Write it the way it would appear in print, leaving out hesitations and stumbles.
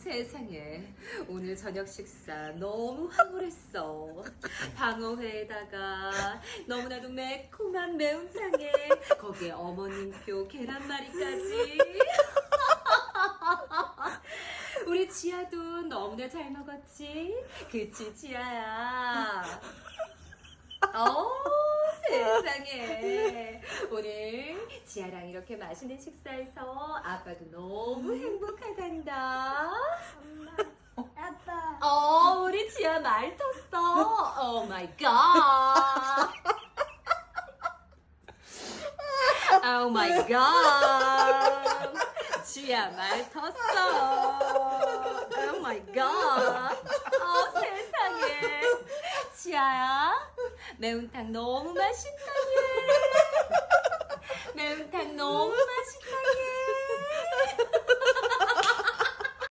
세상에 오늘 저녁 식사 너무 황홀했어. 방어회에다가 너무나도 매콤한 매운탕에 거기에 어머님표 계란말이까지. 우리 지아도 너무나 잘 먹었지? 그치 지아야? 세상에 오늘 지아랑 이렇게 맛있는 식사해서 아빠도 너무 행복하단다. 아빠. 우리 지아 말 텄어. 오 마이 갓. 오 마이 갓. 지아 말 텄어. 오 마이 갓. 세상에. 지아야, 매운탕 너무 맛있다니. 매운탕 너무 맛있다니.